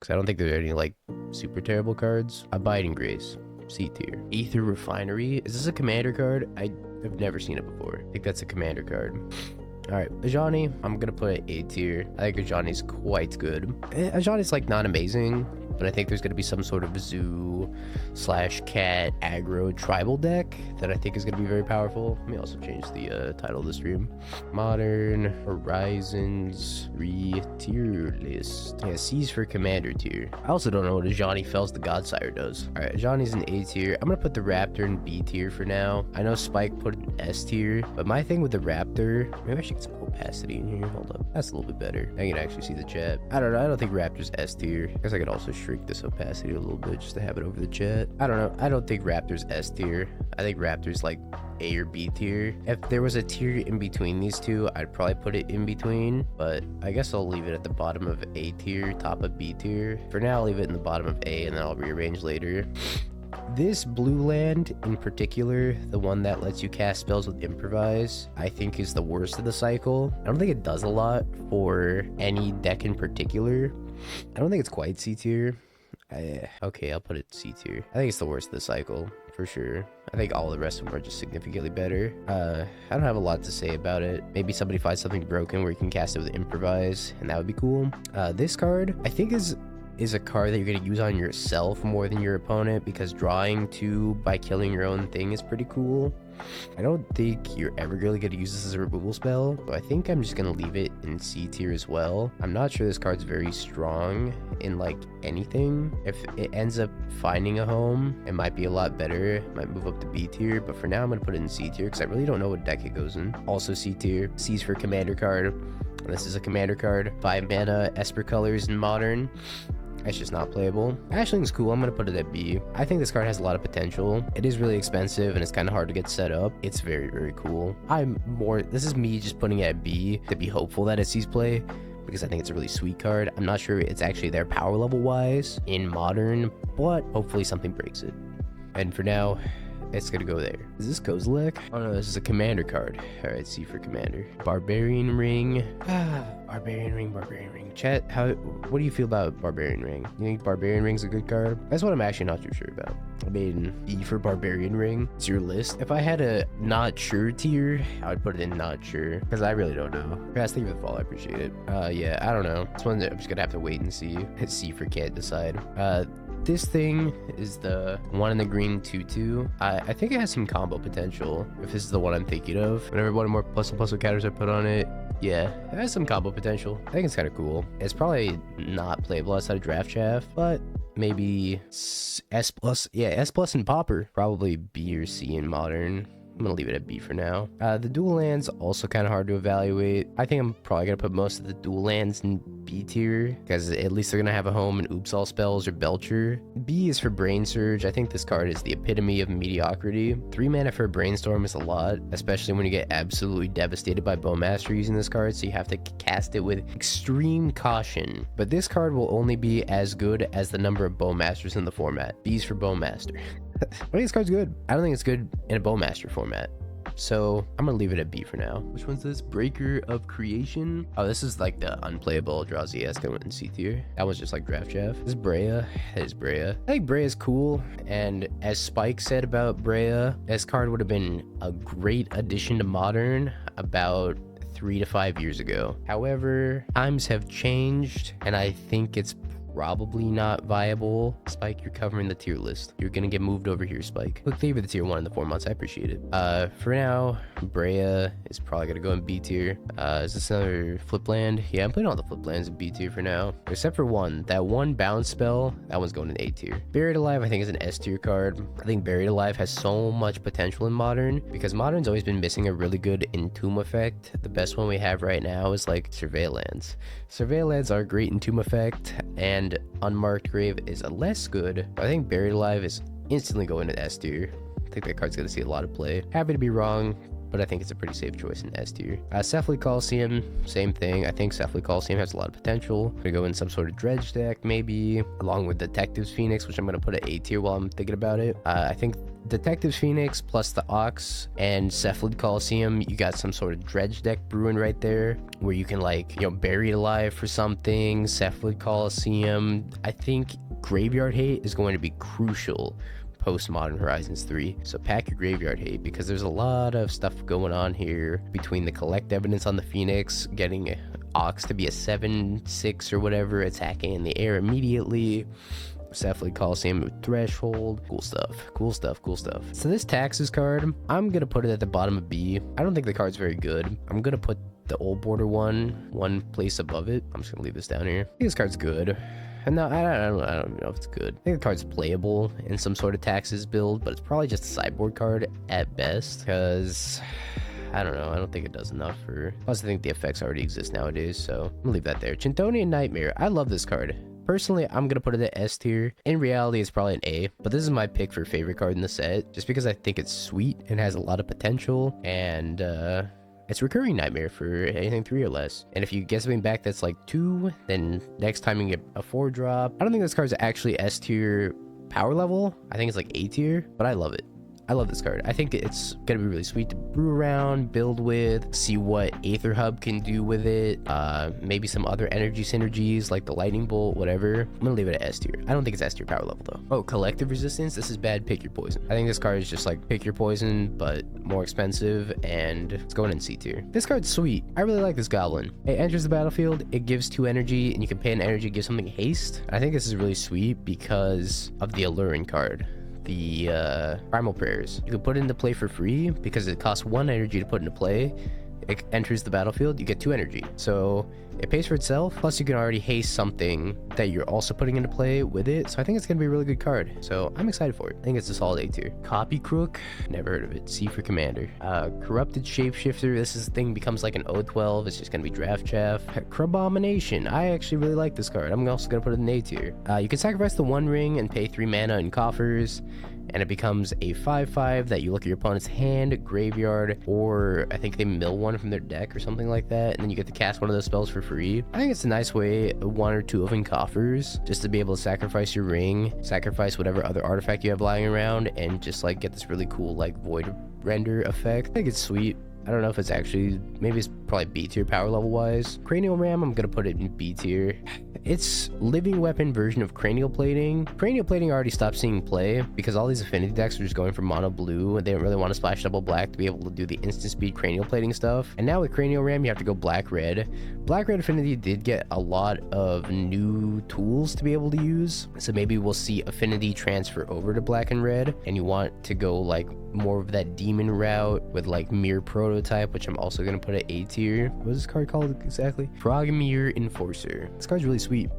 because I don't think there are any like super terrible cards. Abiding Grace, C tier. Aether Refinery, is this a commander card? I've never seen it before. I think that's a commander card. All right, Ajani, I'm gonna put it A tier. I think Ajani's quite good. Ajani's like not amazing, but I think there's gonna be some sort of zoo / cat aggro tribal deck that I think is gonna be very powerful. Let me also change the title of the stream. Modern Horizons 3 tier list. Yeah, C's for commander tier. I also don't know what Ajani Fells the Godsire does. All right, Ajani's in A tier. I'm gonna put the Raptor in B tier for now. I know Spike put it in S tier, but my thing with the Raptor, maybe I should get some opacity in here. Hold up, that's a little bit better. I can actually see the chat. I don't know. I don't think Raptor's S tier. I guess I could also shrink this opacity a little bit just to have it over the chat. I don't know. I don't think Raptor's S tier. I think Raptor's like A or B tier. If there was a tier in between these two, I'd probably put it in between, but I guess I'll leave it at the bottom of A tier, top of B tier. For now, I'll leave it in the bottom of A, and then I'll rearrange later. This blue land in particular, the one that lets you cast spells with improvise, I think is the worst of the cycle. I don't think it does a lot for any deck in particular. I don't think it's quite C tier. Okay, I'll put it C tier. I think it's the worst of the cycle for sure. I think all the rest of them are just significantly better. I don't have a lot to say about it. Maybe somebody finds something broken where you can cast it with improvise, and that would be cool. This card I think is a card that you're going to use on yourself more than your opponent, because drawing 2 by killing your own thing is pretty cool. I don't think you're ever really going to use this as a removal spell, so I think I'm just going to leave it in C tier as well. I'm not sure this card's very strong in like anything. If it ends up finding a home, it might be a lot better. It might move up to B tier, but for now I'm going to put it in C tier because I really don't know what deck it goes in. Also C tier. C's for commander card. This is a commander card. 5 mana, Esper colors in modern. It's just not playable. Ashling's cool. I'm going to put it at B. I think this card has a lot of potential. It is really expensive and it's kind of hard to get set up. It's very, very cool. This is me just putting it at B to be hopeful that it sees play, because I think it's a really sweet card. I'm not sure it's actually there power level wise in modern, but hopefully something breaks it. And for now, it's gonna go there. Is this Kozilek? Oh no, this is a commander card. All right, C for commander. Barbarian Ring. Barbarian Ring. Chat, what do you feel about Barbarian Ring? You think Barbarian Ring's a good card? That's what I'm actually not too sure about. I mean, E for Barbarian Ring. It's your list. If I had a not sure tier, I would put it in not sure, because I really don't know. Guys, thank you for the follow. I appreciate it. Yeah, I don't know. This one I'm just gonna have to wait and see. Hit C for can't decide. This thing is the one in the green 2/2. I think it has some combo potential, if this is the one I'm thinking of. Whenever one more plus counters I put on it, yeah, it has some combo potential. I think it's kind of cool. It's probably not playable outside of Draft Chaff, but maybe S plus. Yeah, S plus and Popper. Probably B or C in modern. I'm gonna leave it at B for now. The dual lands also kind of hard to evaluate. I think I'm probably gonna put most of the dual lands in B tier, because at least they're gonna have a home in Oops All Spells or Belcher. B is for Brain Surge. I think this card is the epitome of mediocrity. 3 mana for Brainstorm is a lot, especially when you get absolutely devastated by Bowmaster using this card, so you have to cast it with extreme caution. But this card will only be as good as the number of Bowmasters in the format. B's for Bowmaster. I think this card's good. I don't think it's good in a Bowmaster format, so I'm gonna leave it at B for now. Which one's this? Breaker of Creation. Oh, this is like the unplayable Eldrazi-esque that went in C tier. That was just like Draft Chaff. This is Brea. That is Brea. I think Brea is cool, and as Spike said about Brea, this card would have been a great addition to Modern about 3 to 5 years ago. However, times have changed, and I think it's probably not viable. Spike, you're covering the tier list. You're gonna get moved over here, Spike. Look, thank you for the tier 1 in the 4 months. I appreciate it. For now, Brea is probably gonna go in B tier. Is this another flip land? Yeah, I'm putting all the flip lands in B tier for now, except for one. That one bounce spell, that one's going in A tier. Buried Alive, I think, is an S tier card. I think Buried Alive has so much potential in Modern, because Modern's always been missing a really good Entomb effect. The best one we have right now is like Surveillance. Surveillance are great Entomb effect, and Unmarked Grave is a less good. I think Buried Alive is instantly going to S tier. I think that card's gonna see a lot of play. Happy to be wrong. but I think it's a pretty safe choice in S tier. Cephalid Coliseum, same thing. I think Cephalid Coliseum has a lot of potential. I'm gonna go in some sort of dredge deck, maybe, along with Detective's Phoenix, which I'm gonna put at A tier while I'm thinking about it. I think Detective's Phoenix plus the Ox and Cephalid Coliseum, you got some sort of dredge deck brewing right there, where you can, like, you know, bury it alive for something. Cephalid Coliseum, I think Graveyard Hate is going to be crucial post Modern Horizons 3, so pack your Graveyard Hate, because there's a lot of stuff going on here between the collect evidence on the Phoenix, getting Ox to be a 7/6 or whatever, attacking in the air immediately, Cephalid Coliseum with Threshold. Cool stuff. So this Taxes card, I'm gonna put it at the bottom of B. I don't think the card's very good. I'm gonna put the Old Border one place above it. I'm just gonna leave this down here. I think this card's good. No, I don't know if it's good. I think the card's playable in some sort of Taxes build, but it's probably just a sideboard card at best, because I don't know. I don't think it does enough for... Plus, I think the effects already exist nowadays, so I'm gonna leave that there. Chintonian Nightmare. I love this card. Personally, I'm gonna put it at S tier. In reality, it's probably an A, but this is my pick for favorite card in the set, just because I think it's sweet and has a lot of potential, and it's recurring Nightmare for anything 3 or less. And if you get something back that's like 2, then next time you get a 4-drop. I don't think this card's actually S tier power level. I think it's like A tier, but I love it. I love this card. I think it's gonna be really sweet to brew around, build with, see what Aether Hub can do with it. Maybe some other energy synergies like the Lightning Bolt, whatever. I'm gonna leave it at S tier. I don't think it's S tier power level though. Oh, Collective Resistance. This is bad. Pick your poison. I think this card is just like pick your poison, but more expensive, and it's going in C tier. This card's sweet. I really like this Goblin. It enters the battlefield. It gives 2 energy, and you can pay an energy to give something haste. I think this is really sweet because of the Alluring card. The Primal Prayers. You can put it into play for free because it costs 1 energy to put into play. It enters the battlefield, you get 2 energy. So it pays for itself, plus you can already haste something that you're also putting into play with it. So I think it's gonna be a really good card. So I'm excited for it. I think it's a solid A tier. Copy Crook, never heard of it. C for Commander. Corrupted Shapeshifter, this thing becomes like an O12. It's just gonna be draft chaff. Crabomination, I actually really like this card. I'm also gonna put it in A tier. You can sacrifice the 1 ring and pay 3 mana in coffers, and it becomes a 5/5 that you look at your opponent's hand, graveyard, or I think they mill one from their deck or something like that, and then you get to cast one of those spells for free. I think it's a nice way, 1 or 2 of in coffers, just to be able to sacrifice your ring, sacrifice whatever other artifact you have lying around, and just like get this really cool like void render effect. I think it's sweet. I don't know if it's actually, maybe it's probably B tier power level wise. Cranial Ram, I'm gonna put it in B tier. It's living weapon version of Cranial Plating. Cranial Plating already stopped seeing play because all these affinity decks are just going for mono blue, and they don't really want to splash double black to be able to do the instant speed Cranial Plating stuff. And now with Cranial Ram, you have to go black red. Black red affinity did get a lot of new tools to be able to use, so maybe we'll see affinity transfer over to black and red, and you want to go like more of that demon route with like Mirror Prototype, which I'm also going to put at A tier. What is this card called exactly? Frogmere Enforcer. This card's really sweet.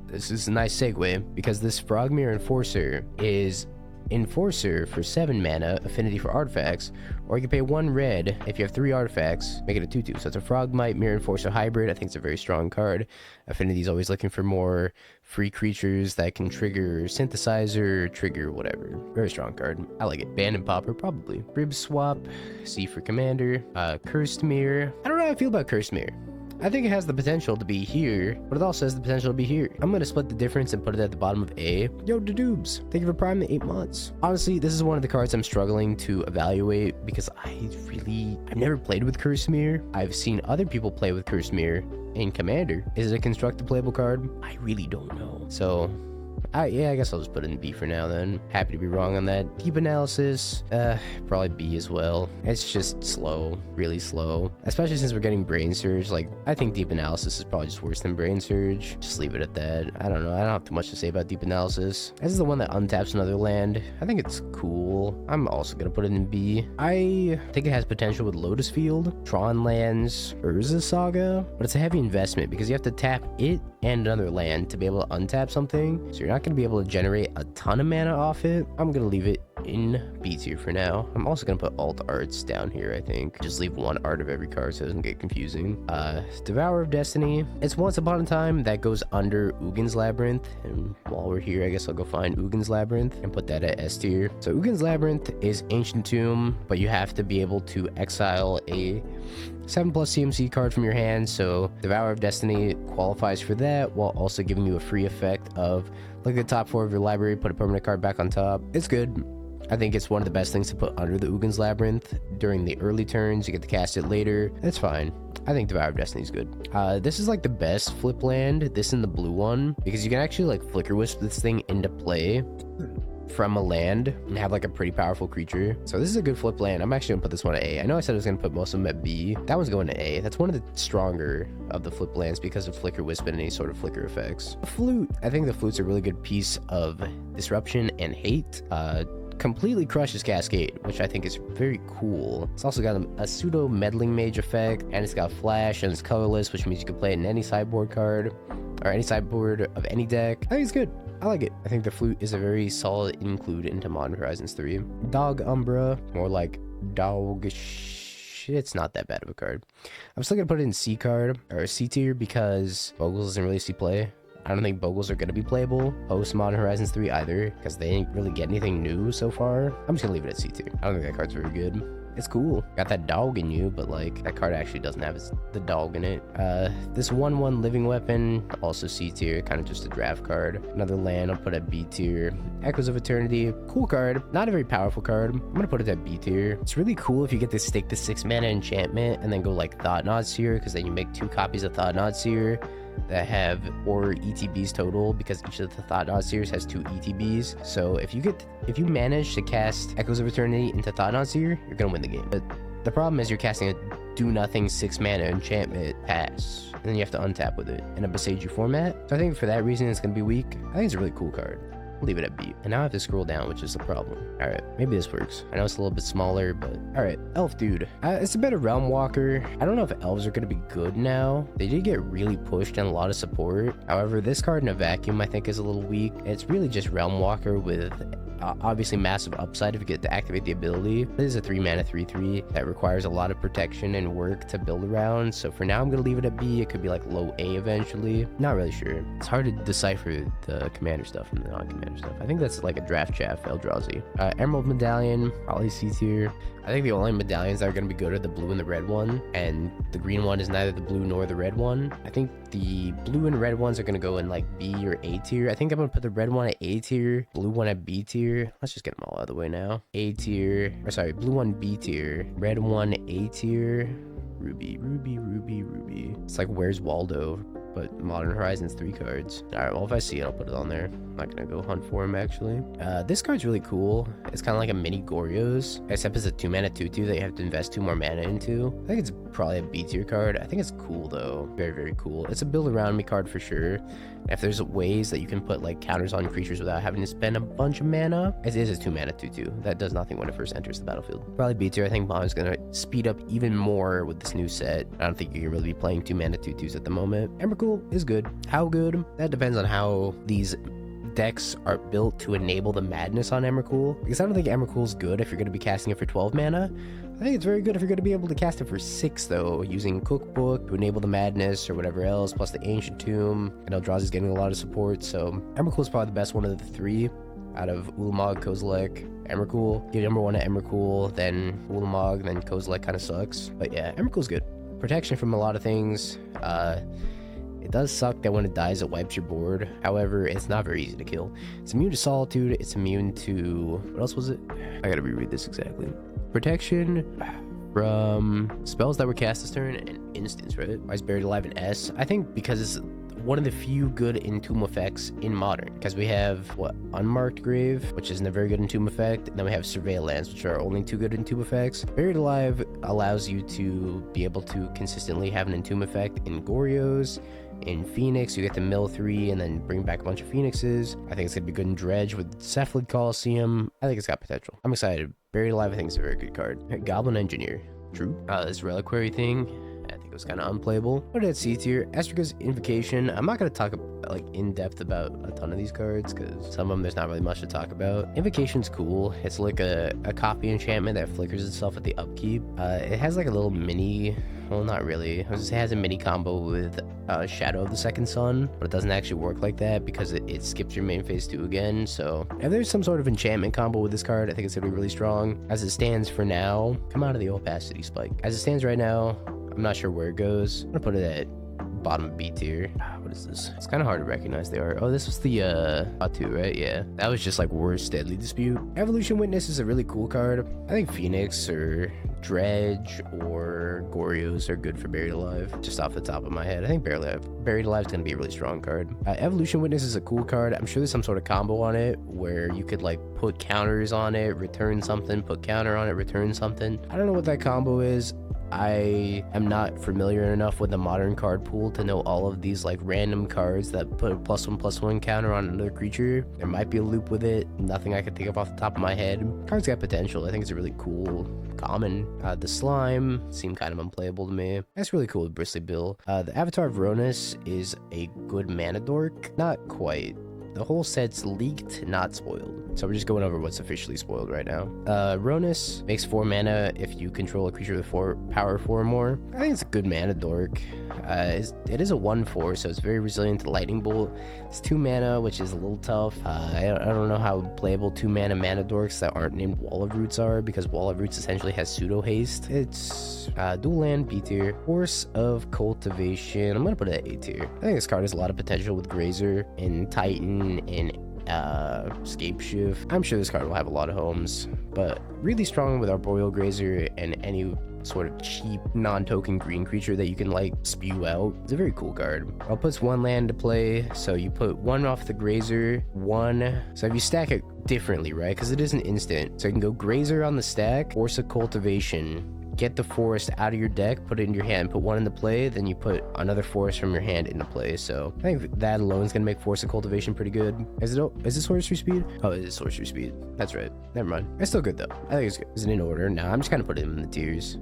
This is a nice segue because this Frogmere Enforcer is Enforcer for 7 mana, affinity for artifacts, or you can pay 1 red if you have 3 artifacts, make it a 2/2. So it's a Frogmite Mirror Enforcer hybrid. I think it's a very strong card. Affinity is always looking for more free creatures that can trigger Synthesizer, trigger whatever. Very strong card. I like it. Band and Popper, probably. Rib Swap, C for Commander. Cursed Mirror. I don't know how I feel about Cursed Mirror. I think it has the potential to be here, but it also has the potential to be here. I'm going to split the difference and put it at the bottom of A. Yo, Dadoobs, thank you for priming the 8 months. Honestly, this is one of the cards I'm struggling to evaluate because I've never played with Cursed Mirror. I've seen other people play with Cursed Mirror in Commander. Is it a constructed playable card? I really don't know. So... yeah, I guess I'll just put it in B for now then. Happy to be wrong on that. Deep Analysis, probably B as well. It's just slow, really slow. Especially since we're getting Brain Surge. Like, I think Deep Analysis is probably just worse than Brain Surge. Just leave it at that. I don't know. I don't have too much to say about Deep Analysis. This is the one that untaps another land. I think it's cool. I'm also gonna put it in B. I think it has potential with Lotus Field, Tron lands, Urza Saga, but it's a heavy investment because you have to tap it and another land to be able to untap something. So you're not going to be able to generate a ton of mana off it. I'm going to leave it in B tier for now. I'm also gonna put alt arts down here, I think. Just leave one art of every card so it doesn't get confusing. Devourer of Destiny. It's Once Upon a Time that goes under Ugin's Labyrinth. And while we're here, I guess I'll go find Ugin's Labyrinth and put that at S tier. So Ugin's Labyrinth is Ancient Tomb, but you have to be able to exile a 7+ CMC card from your hand, so Devourer of Destiny qualifies for that, while also giving you a free effect of, look at the top 4 of your library, put a permanent card back on top. It's good. I think it's one of the best things to put under the Ugin's Labyrinth. During the early turns, you get to cast it later. It's fine. I think Devourer of Destiny is good. This is like the best flip land, this and the blue one, because you can actually like Flicker Wisp this thing into play from a land and have like a pretty powerful creature. So this is a good flip land. I'm actually gonna put this one at A. I know I said I was gonna put most of them at B. That one's going to A. That's one of the stronger of the flip lands because of Flicker Wisp and any sort of flicker effects. The Flute. I think the Flute's a really good piece of disruption and hate. Completely crushes Cascade, which I think is very cool. It's also got a pseudo meddling mage effect, and it's got flash, and it's colorless, which means you can play it in any sideboard card or any sideboard of any deck. I think it's good. I like it. I think the Flute is a very solid include into Modern Horizons 3. Dog Umbra, more like dog it's not that bad of a card. I'm still gonna put it in C card or C tier because Bogles doesn't really see play. I don't think Bogles are going to be playable post Modern Horizons 3 either, because they didn't really get anything new so far. I'm just going to leave it at C tier. I don't think that card's very good. It's cool. Got that dog in you, but like that card actually doesn't have the dog in it. This 1/1 Living Weapon, also C tier, kind of just a draft card. Another land, I'll put at B tier. Echoes of Eternity, cool card. Not a very powerful card. I'm going to put it at B tier. It's really cool if you get to stick the 6 mana enchantment and then go like Thought-Knot Seer, because then you make 2 copies of Thought-Knot Seer that have 4 ETBs total, because each of the Thought-Knot Seers has 2 ETBs. So if you manage to cast Echoes of Eternity into Thought-Knot Seer, you're gonna win the game. But the problem is you're casting a do-nothing 6 mana enchantment pass, and then you have to untap with it in a Besage You format. So I think for that reason it's gonna be weak. I think it's a really cool card. Leave it at B. And now I have to scroll down, which is the problem. All right, maybe this works. I know it's a little bit smaller, but all right. Elf Dude. It's a better Realm Walker. I don't know if elves are going to be good now. They did get really pushed and a lot of support. However, this card in a vacuum I think is a little weak. It's really just Realm Walker with obviously massive upside if you get to activate the ability. This is a 3 mana 3/3 that requires a lot of protection and work to build around. So for now I'm gonna leave it at B. It could be like low A eventually. Not really sure. It's hard to decipher the commander stuff from the non-commander stuff. I think that's like a draft chaff Eldrazi. Emerald Medallion, probably C tier. I think the only medallions that are going to be good are the blue and the red one, and the green one is neither the blue nor the red one. I think the blue and red ones are going to go in like B or A tier. I think I'm going to put the red one at A tier, blue one at B tier. Let's just get them all out of the way now. A tier, or sorry, blue one B tier, red one A tier, Ruby, Ruby, Ruby, Ruby. It's like Where's Waldo, but Modern Horizons 3 cards. All right, well, if I see it, I'll put it on there. I'm not gonna go hunt for him, actually. This card's really cool. It's kind of like a mini Goryo's, except it's a 2 mana 2/2 that you have to invest 2 more mana into. I think it's probably a B tier card. I think it's cool, though. Very, very cool. It's a build around me card for sure. If there's ways that you can put like counters on creatures without having to spend a bunch of mana, it is a 2 mana 2/2 that does nothing when it first enters the battlefield. Probably B tier. I think Bond is gonna speed up even more with this new set. I don't think you can really be playing 2 mana 2/2s at the moment. Emrakul is good. How good? That depends on how these decks are built to enable the madness on Emrakul, because I don't think Emrakul's good if you're going to be casting it for 12 mana. I think it's very good if you're going to be able to cast it for 6 though, using Cookbook to enable the madness or whatever else, plus the Ancient Tomb. I know Eldrazi's getting a lot of support, so Emrakul's probably the best one of the 3 out of Ulamog, Kozilek, Emrakul. Get number 1 at Emrakul, then Ulamog, then Kozilek kind of sucks. But yeah, Emrakul's good. Protection from a lot of things. It does suck that when it dies, it wipes your board. However, it's not very easy to kill. It's immune to Solitude. It's immune to... what else was it? I gotta reread this exactly. Protection from spells that were cast this turn and instants, right? Why is Buried Alive an S? I think because it's one of the few good Entomb effects in Modern. Because we have, what, Unmarked Grave, which isn't a very good Entomb effect. And then we have Surveil Lands, which are only 2 good Entomb effects. Buried Alive allows you to be able to consistently have an Entomb effect in Goryo's. In Phoenix, you get to mill 3 and then bring back a bunch of Phoenixes. I think it's going to be good in Dredge with Cephalid Coliseum. I think it's got potential. I'm excited. Buried Alive, I think, is a very good card. Goblin Engineer. True. This Reliquary thing, I think it was kind of unplayable. Put it at C tier. Estriga's Invocation. I'm not going to talk like in depth about a ton of these cards because some of them there's not really much to talk about. Invocation's cool. It's like a copy enchantment that flickers itself at the upkeep. It has like a little mini, well, not really. It has a mini combo with Shadow of the Second Sun, but it doesn't actually work like that because it skips your main phase 2 again. So if there's some sort of enchantment combo with this card, I think it's gonna be really strong. As it stands for now, come out of the opacity spike. As it stands right now, I'm not sure where it goes. I'm gonna put it at bottom of B tier. What is this? It's kind of hard to recognize the art. Oh, this was the Attune, right? Yeah, that was just like worst Deadly Dispute. Evolution Witness is a really cool card. I think Phoenix or Dredge or Goryo's are good for Buried Alive, just off the top of my head. I think Buried Alive is going to be a really strong card. Evolution Witness is a cool card. I'm sure there's some sort of combo on it where you could like put counters on it, return something, put counter on it, return something. I don't know what that combo is. I am not familiar enough with the modern card pool to know all of these like random cards that put a +1/+1 counter on another creature. There might be a loop with it. Nothing I can think of off the top of my head. Card's got potential. I think it's a really cool common. The Slime seemed kind of unplayable to me. That's really cool with Bristly Bill. The Avatar of Ronus is a good mana dork. Not quite. The whole set's leaked, not spoiled. So we're just going over what's officially spoiled right now. Ronus makes 4 mana if you control a creature with power 4 or more. I think it's a good mana dork. It is a 1/4, so it's very resilient to Lightning Bolt. It's 2 mana, which is a little tough. I don't know how playable 2 mana dorks that aren't named Wall of Roots are, because Wall of Roots essentially has pseudo haste. It's dual land B tier. Force of Cultivation. I'm gonna put it at A tier. I think this card has a lot of potential with Grazer and Titan and Scape Shift. I'm sure this card will have a lot of homes, but really strong with Arboreal Grazer and any sort of cheap non-token green creature that you can like spew out. It's a very cool card. I'll put 1 land to play, so you put 1 off the Grazer, 1. So if you stack it differently, right, because it is an instant, so you can go Grazer on the stack, Force of Cultivation, get the forest out of your deck, put it in your hand, put 1 into play, then you put another forest from your hand into play. So I think that alone is gonna make Force of Cultivation pretty good. Is it sorcery speed? Oh, it is sorcery speed. That's right. Never mind. It's still good though. I think it's good. Is it in order? Nah, I'm just kind of putting them in the tiers.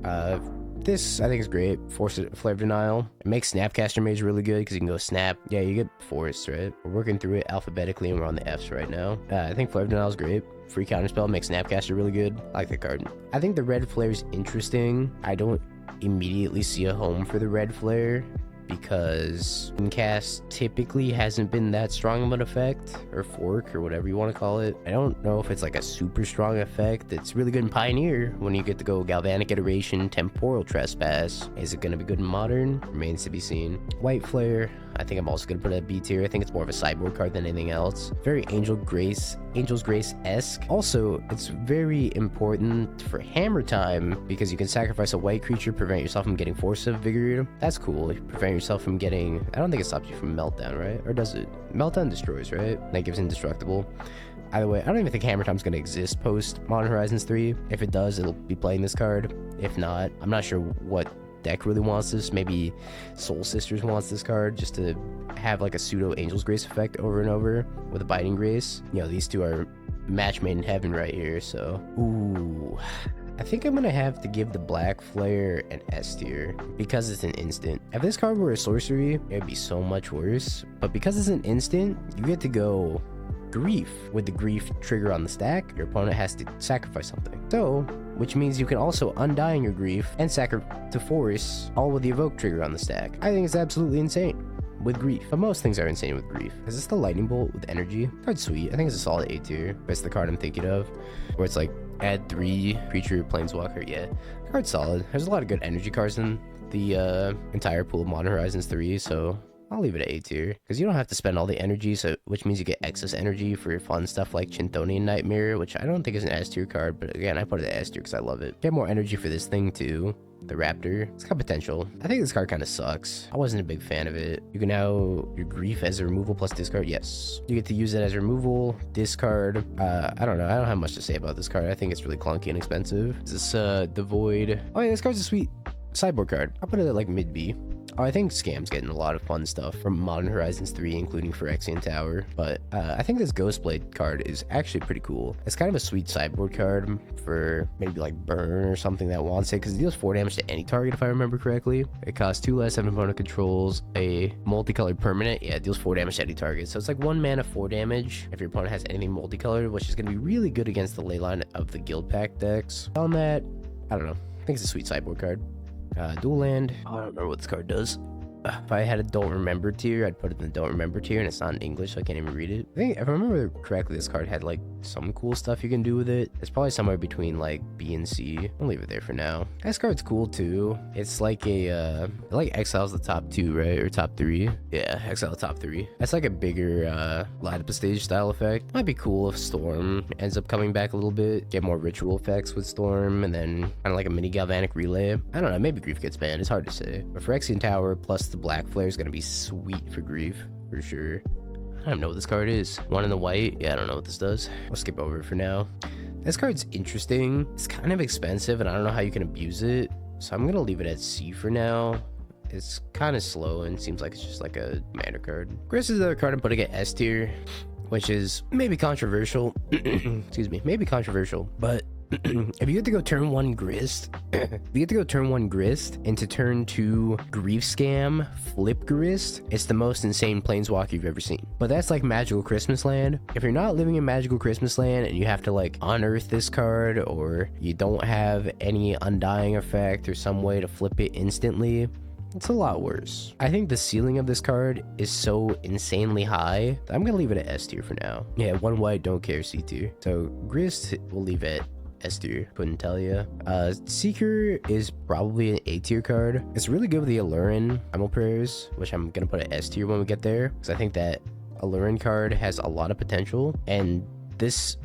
This I think is great. Force of Flare of Denial. It makes Snapcaster Mage really good because you can go snap. Yeah, you get forests, right? We're working through it alphabetically and we're on the Fs right now. I think Flare of Denial is great. Free counterspell makes Snapcaster really good. I like the card. I think the red flare is interesting. I don't immediately see a home for the red flare because cast typically hasn't been that strong of an effect, or fork, or whatever you want to call it. I don't know if it's like a super strong effect. It's really good in Pioneer when you get to go Galvanic Iteration, Temporal Trespass. Is it going to be good in Modern? Remains to be seen. White Flare, I think I'm also going to put it at B tier. I think it's more of a sideboard card than anything else. Very Angel's Grace-esque. Also, it's very important for Hammer Time because you can sacrifice a white creature, prevent yourself from getting Force of Vigor. That's cool. Prevent yourself from getting... I don't think it stops you from Meltdown, right? Or does it? Meltdown destroys, right? That gives Indestructible. Either way, I don't even think Hammer Time's going to exist post Modern Horizons 3. If it does, it'll be playing this card. If not, I'm not sure what deck really wants this. Maybe Soul Sisters wants this card just to have like a pseudo Angel's Grace effect over and over with a Biting Grace. You know, these two are match made in heaven right here. So, ooh, I think I'm gonna have to give the Black Flare an S tier because it's an instant. If this card were a sorcery, it'd be so much worse. But because it's an instant, you get to go Grief. With the Grief trigger on the stack, your opponent has to sacrifice something. So, which means you can also Undying your Grief and sacrifice to force, all with the Evoke trigger on the stack. I think it's absolutely insane with Grief. But most things are insane with Grief. Is this the Lightning Bolt with energy? Card's sweet. I think it's a solid A tier. That's the card I'm thinking of, where it's like add 3 creature Planeswalker. Yeah, card's solid. There's a lot of good energy cards in the entire pool of Modern Horizons 3, so I'll leave it at A tier, because you don't have to spend all the energy, so which means you get excess energy for fun stuff like Chinthonian Nightmare, which I don't think is an S tier card, but again, I put it at S tier because I love it. Get more energy for this thing too. The Raptor, it's got potential. I think this card kind of sucks. I wasn't a big fan of it. You can now your Grief as a removal plus discard. Yes, you get to use it as removal, discard. I don't know. I don't have much to say about this card. I think it's really clunky and expensive. Is this the Void? Oh yeah, this card's a sweet sideboard card. I'll put it at like mid B. Oh, I think Scam's getting a lot of fun stuff from Modern Horizons 3, including Phyrexian Tower. But I think this Ghostblade card is actually pretty cool. It's kind of a sweet sideboard card for maybe like Burn or something that wants it, because it deals 4 damage to any target if I remember correctly. It costs 2 less, 7 opponent controls a multicolored permanent. Yeah, it deals 4 damage to any target. So it's like 1 mana, 4 damage if your opponent has anything multicolored, which is going to be really good against the leyline of the Guild Pack decks. On that, I don't know. I think it's a sweet sideboard card. Dual land. Oh, I don't remember what this card does. If I had a don't remember tier, I'd put it in the don't remember tier, and it's not in English, so I can't even read it. I think if I remember correctly, this card had like some cool stuff you can do with it. It's probably somewhere between like B and C. I'll leave it there for now. This card's cool too. It's like a it like exiles the top 2, right? Or top 3. Yeah, exile the top 3. That's like a bigger light up a stage style effect. Might be cool if Storm ends up coming back a little bit. Get more ritual effects with Storm, and then kind of like a mini galvanic relay. I don't know, maybe Grief gets banned. It's hard to say. But Phyrexian Tower plus the black flare is gonna be sweet for Grief for sure. I don't know what this card is. 1 in the white. Yeah, I don't know what this does. I'll skip over it for now. This card's interesting. It's kind of expensive, and I don't know how you can abuse it, so I'm gonna leave it at C for now. It's kind of slow and seems like it's just like a commander card. Grist is the other card I'm putting at S tier, which is maybe controversial. Excuse me, maybe controversial, but if you get to go turn 1 Grist, into turn 2 Grief Scam, flip Grist, it's the most insane planeswalker you've ever seen. But that's like Magical Christmas Land. If you're not living in Magical Christmas Land and you have to like unearth this card, or you don't have any Undying effect or some way to flip it instantly, it's a lot worse. I think the ceiling of this card is so insanely high, I'm gonna leave it at S tier for now. Yeah, 1 white, don't care, C tier. So Grist, we'll leave it S tier, couldn't tell you. Seeker is probably an A tier card. It's really good with the Allurin Primal Prayers, which I'm gonna put at S tier when we get there, because I think that Allurin card has a lot of potential, and this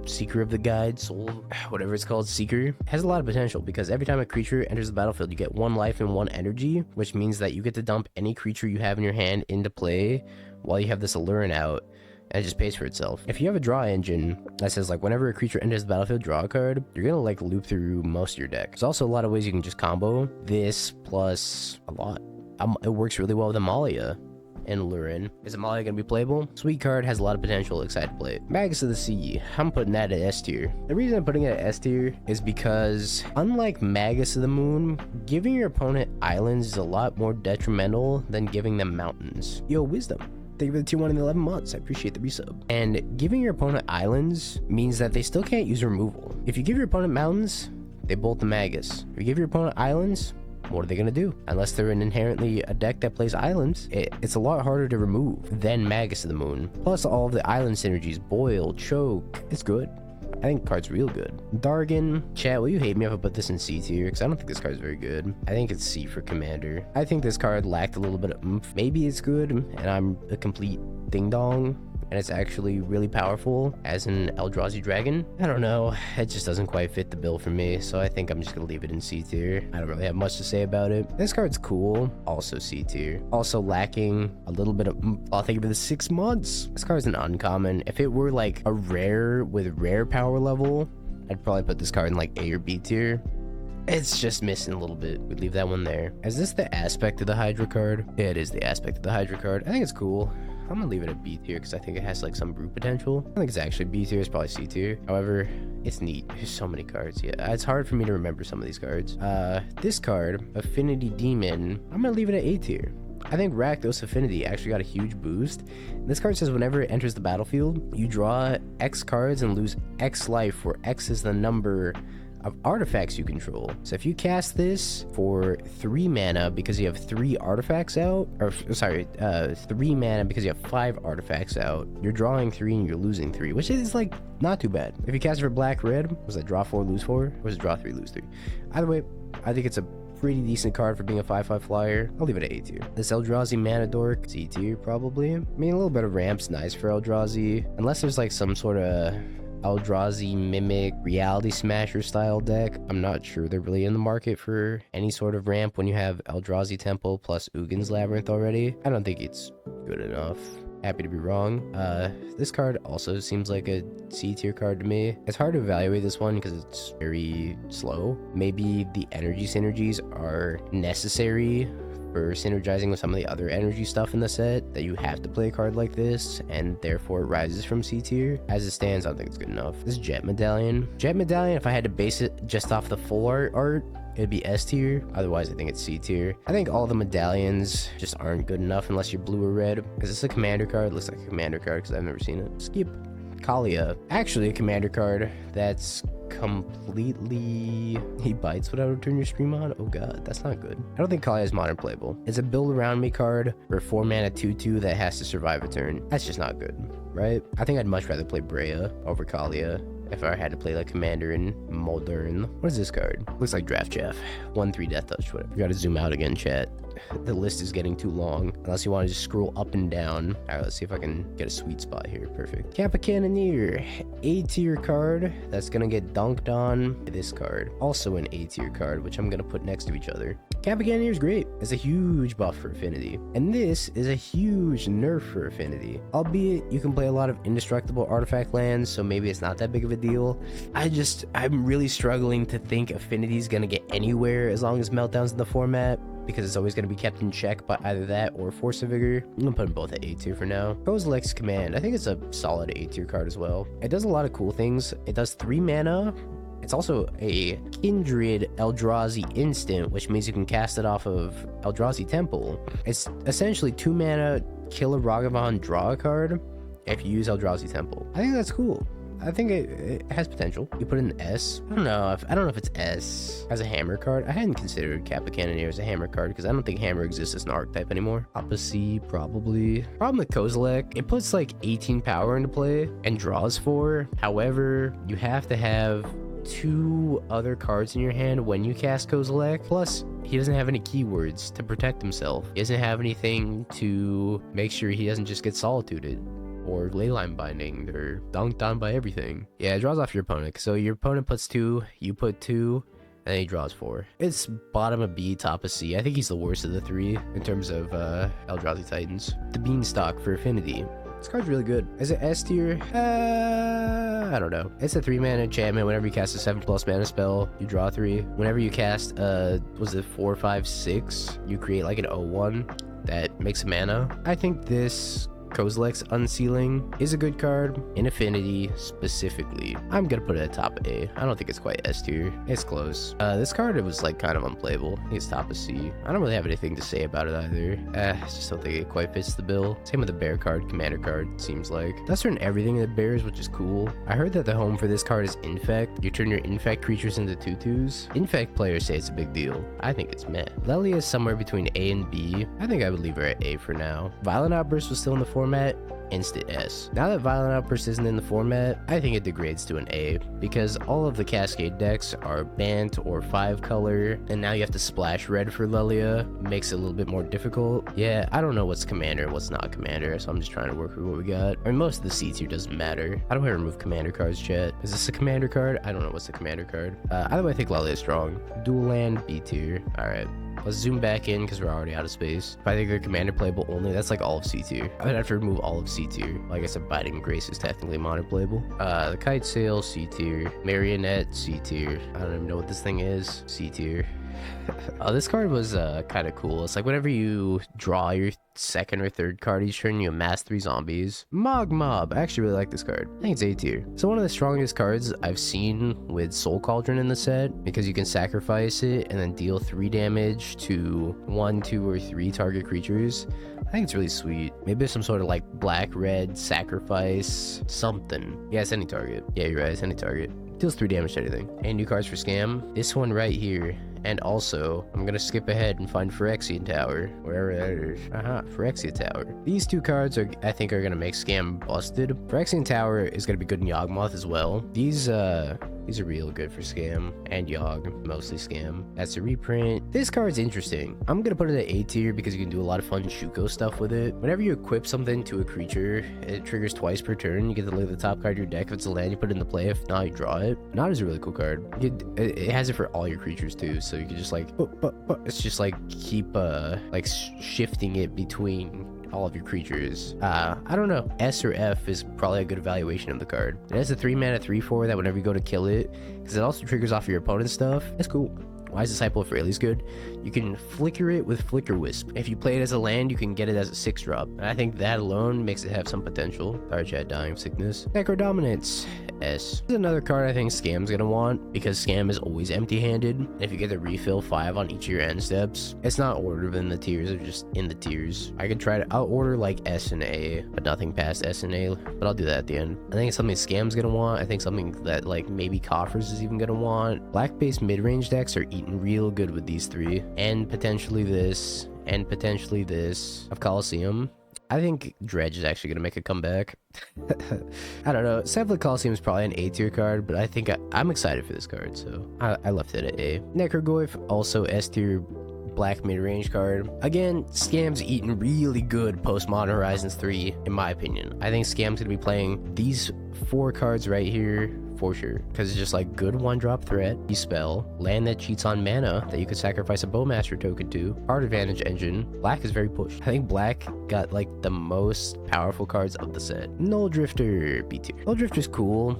Seeker of the Guide, Soul, whatever it's called, Seeker, has a lot of potential, because every time a creature enters the battlefield, you get 1 life and 1 energy, which means that you get to dump any creature you have in your hand into play while you have this Allurin out, and it just pays for itself. If you have a draw engine that says like whenever a creature enters the battlefield, draw a card, you're gonna like loop through most of your deck. There's also a lot of ways you can just combo this plus a lot. It works really well with Amalia and Lurin. Is Amalia gonna be playable? Sweet card, has a lot of potential, excited to play it. Magus of the Sea, I'm putting that at S tier. The reason I'm putting it at S tier is because unlike Magus of the Moon, giving your opponent islands is a lot more detrimental than giving them mountains. Yo, Wisdom, thank you for the tier 1 in 11 months. I appreciate the resub. And giving your opponent islands means that they still can't use removal. If you give your opponent mountains, they bolt the Magus. If you give your opponent islands, what are they going to do? Unless they're inherently a deck that plays islands, it's a lot harder to remove than Magus of the Moon. Plus all of the island synergies, Boil, Choke, it's good. I think the card's real good. Dargan, chat, will you hate me if I put this in C tier? Because I don't think this card's very good. I think it's C for Commander. I think this card lacked a little bit of oomph. Maybe it's good, and I'm a complete ding-dong, and it's actually really powerful as an Eldrazi Dragon. I don't know. It just doesn't quite fit the bill for me, so I think I'm just going to leave it in C tier. I don't really have much to say about it. This card's cool. Also C tier. Also lacking a little bit of oomph. I'll thank you for the 6 months. This card's an uncommon. If it were like a rare with rare power level, I'd probably put this card in like A or B tier. It's just missing a little bit. We'd leave that one there. Is this the aspect of the Hydra card? Yeah, it is the aspect of the Hydra card. I think it's cool. I'm gonna leave it at B tier because I think it has like some brute potential. I think it's actually B tier. It's probably C tier. However, it's neat. There's so many cards. Yeah, it's hard for me to remember some of these cards. This card, Affinity Demon, I'm gonna leave it at A tier. I think Rakdos Affinity actually got a huge boost. This card says whenever it enters the battlefield, you draw X cards and lose X life, where X is the number of artifacts you control. So if you cast this for 3 mana because you have 3 artifacts out, or sorry, 3 mana because you have 5 artifacts out, you're drawing 3 and you're losing 3, which is like not too bad. If you cast it for black red, was that draw 4 lose 4, or was it draw 3 lose 3? Either way, I think it's a pretty decent card for being a 5/5 flyer. I'll leave it at A tier. This Eldrazi Mana Dork, C tier probably. I mean, a little bit of ramp's nice for Eldrazi, unless there's like some sort of Eldrazi Mimic Reality Smasher style deck. I'm not sure they're really in the market for any sort of ramp when you have Eldrazi Temple plus Ugin's Labyrinth already. I don't think it's good enough. Happy to be wrong. This card also seems like a C tier card to me. It's hard to evaluate this one because it's very slow. Maybe the energy synergies are necessary for synergizing with some of the other energy stuff in the set, that you have to play a card like this, and therefore it rises from C tier. As it stands, I don't think it's good enough. This Jet Medallion. Jet Medallion, if I had to base it just off the full art, it'd be S tier. Otherwise, I think it's C tier. I think all the medallions just aren't good enough unless you're blue or red. Is this a commander card? It looks like a commander card because I've never seen it. Skip. Kalia. Actually, a commander card that's completely... He bites without a turn your stream on? Oh god, that's not good. I don't think Kalia is modern playable. It's a build around me card for 4 mana 2/2 that has to survive a turn. That's just not good, right? I think I'd much rather play Brea over Kalia if I had to play like Commander in Modern. What is this card? Looks like Draft Chaff. 1/3 Death Touch, whatever. You gotta zoom out again, chat. The list is getting too long. Unless you want to just scroll up and down. Alright, let's see if I can get a sweet spot here. Perfect. Kappa Cannoneer. A tier card that's gonna get dunked on. This card. Also an A tier card, which I'm gonna put next to each other. Kappa Cannoneer is great. It's a huge buff for Affinity. And this is a huge nerf for Affinity. Albeit, you can play a lot of indestructible artifact lands, so maybe it's not that big of a deal. I'm really struggling to think Affinity is gonna get anywhere as long as Meltdown's in the format, because it's always going to be kept in check by either that or Force of Vigor. I'm going to put them both at A tier for now. Kozilek's Command. I think it's a solid A tier card as well. It does a lot of cool things. It does 3 mana. It's also a Kindred Eldrazi instant, which means you can cast it off of Eldrazi Temple. It's essentially 2 mana, kill a Ragavan, draw a card if you use Eldrazi Temple. I think that's cool. I think it has potential. You put in an S. I don't know if it's S as a hammer card. I hadn't considered Kappa Cannoneer as a hammer card because I don't think hammer exists as an archetype anymore. Kappa C, probably. Problem with Kozilek, it puts like 18 power into play and draws 4. However, you have to have 2 other cards in your hand when you cast Kozilek. Plus, he doesn't have any keywords to protect himself. He doesn't have anything to make sure he doesn't just get solituded or leyline binding or dunked on by everything. Yeah, it draws off your opponent. So your opponent puts 2, you put 2, and then he draws 4. It's bottom of B, top of C. I think he's the worst of the 3 in terms of Eldrazi Titans. The Beanstalk for Affinity. This card's really good. Is it S tier? I don't know. It's a 3 mana enchantment. Whenever you cast a 7+ mana spell, you draw 3. Whenever you cast was it 4, 5, 6, you create like an 0/1 that makes a mana. I think this Kozilek's Unsealing is a good card in Affinity specifically. I'm gonna put it at top A. I don't think it's quite S tier. It's close. This card, it was like kind of unplayable. I think it's top of C. I don't really have anything to say about it either. I just don't think it quite fits the bill. Same with the bear card, commander card, seems like. It does turn everything into bears, which is cool. I heard that the home for this card is Infect. You turn your Infect creatures into 2/2s. Infect players say it's a big deal. I think it's meh. Lelia is somewhere between A and B. I think I would leave her at A for now. Violent Outburst was still in the format, instant S. Now that Violent Outburst isn't in the format, I think it degrades to an A, because all of the Cascade decks are Bant or 5 color, and now you have to splash red for Lelia. Makes it a little bit more difficult. Yeah, I don't know what's commander and what's not commander, so I'm just trying to work through what we got. I mean, most of the C tier doesn't matter. How do I remove commander cards, chat? Is this a commander card? I don't know what's the commander card. Either way, I think Lelia is strong. Dual land, B tier. Alright. Let's zoom back in because we're already out of space. If I think they're commander playable only, that's like all of C tier. I would have to remove all of C tier. Like I said, Biting Grace is technically modern playable. The Kite Sail, C tier. Marionette, C tier. I don't even know what this thing is. C tier. This card was kind of cool. It's like whenever you draw your second or third card each turn, you amass 3 zombies. Mob. I actually really like this card. I think it's A tier. So one of the strongest cards I've seen with Soul Cauldron in the set, because you can sacrifice it and then deal 3 damage to 1, 2, or 3 target creatures. I think it's really sweet. Maybe there's some sort of like black-red sacrifice something. Yeah, it's any target. Yeah, you're right, it's any target. Deals 3 damage to anything. And new cards for Scam. This one right here. And also, I'm gonna skip ahead and find Phyrexian Tower, wherever that is. Phyrexia Tower. These 2 cards I think are gonna make Scam busted. Phyrexian Tower is gonna be good in Yawgmoth as well. These are real good for Scam and Yawg, mostly Scam. That's a reprint. This card's interesting. I'm gonna put it at A tier because you can do a lot of fun Shuko stuff with it. Whenever you equip something to a creature, it triggers twice per turn. You get to look at the top card of your deck. If it's a land, you put it into play. If not, you draw it. Not is a really cool card. It has it for all your creatures too, so you can just like, it's just like keep like shifting it between all of your creatures. I don't know. S or F is probably a good evaluation of the card. It has a 3 mana 3/4 that whenever you go to kill it, because it also triggers off your opponent's stuff. That's cool. Why is Disciple of Rayleigh's good? You can flicker it with Flicker Wisp. If you play it as a land, you can get it as a 6-drop. And I think that alone makes it have some potential. Sorry chat, Dying of Sickness. Necro Dominance. S. This is another card I think Scam's gonna want, because Scam is always empty-handed. If you get the refill 5 on each of your end steps, it's not ordered in the tiers, it's just in the tiers. I could try to, I'll order like S and A, but nothing past S and A, but I'll do that at the end. I think it's something Scam's gonna want. I think something that like maybe Coffers is even gonna want. Black-based mid-range decks are eating real good with these 3, and potentially this, of Coliseum. I think Dredge is actually going to make a comeback. I don't know. Savlet Coliseum is probably an A tier card, but I think I'm excited for this card, so I left it at A. Necrogoyf, also S tier black mid-range card. Again, Scam's eating really good post Modern Horizons 3, in my opinion. I think Scam's going to be playing these 4 cards right here for sure, because it's just like good 1-drop threat, you spell, land that cheats on mana that you could sacrifice a Bowmaster token to, card advantage engine. Black is very pushed. I think black got like the most powerful cards of the set. Null Drifter, B tier. Null Drifter's cool.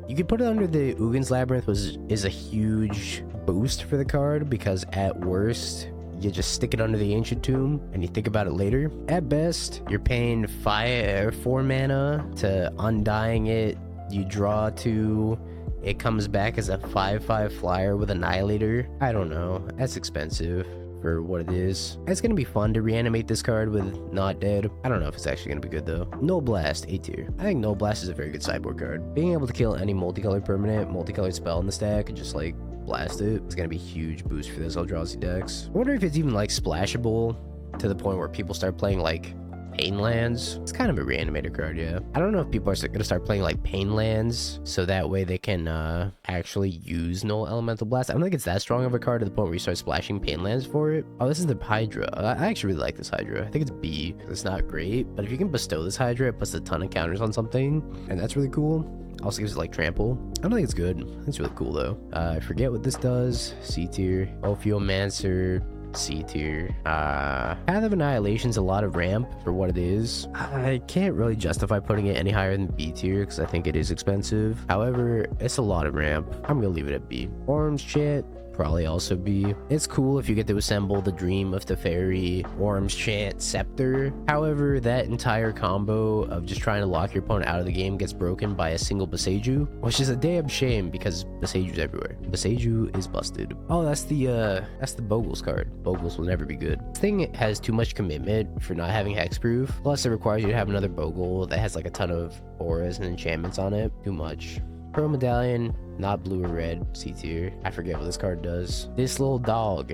You could put it under the Ugin's Labyrinth, is a huge boost for the card, because at worst you just stick it under the Ancient Tomb and you think about it later. At best, you're paying 4 mana to Undying it. You draw 2, it comes back as a 5/5 flyer with Annihilator. I don't know, that's expensive for what it is. It's gonna be fun to reanimate this card with Not Dead. I don't know if it's actually gonna be good though. Null Blast, A tier. I think Null Blast is a very good sideboard card. Being able to kill any multicolored permanent, multicolored spell in the stack and just like blast it, it's gonna be a huge boost for this Eldrazi decks. I wonder if it's even like splashable to the point where people start playing like Pain Lands. It's kind of a reanimator card, yeah. I don't know if people are gonna start playing like Pain Lands, so that way they can actually use Null Elemental Blast. I don't think it's that strong of a card to the point where you start splashing Pain Lands for it. Oh, this is the Hydra. I actually really like this Hydra. I think it's B. It's not great, but if you can bestow this Hydra, it puts a ton of counters on something, and that's really cool. Also gives it like trample. I don't think it's good. It's really cool though. I forget what this does. C tier. Ophiomancer. C tier. Path of Annihilation's a lot of ramp for what it is. I can't really justify putting it any higher than B tier because I think it is expensive. However, it's a lot of ramp. I'm gonna leave it at B. Orange Chant, probably also B. It's cool if you get to assemble the Dream of Teferi, Worm's Chant, Scepter. However, that entire combo of just trying to lock your opponent out of the game gets broken by a single Boseiju, which is a damn shame because Boseiju's everywhere. Boseiju is busted. Oh, that's the Bogles card. Bogles will never be good. This thing has too much commitment for not having hexproof. Plus, it requires you to have another Bogle that has like a ton of auras and enchantments on it. Too much. Pearl Medallion, not blue or red, C tier. I forget what this card does. This little dog.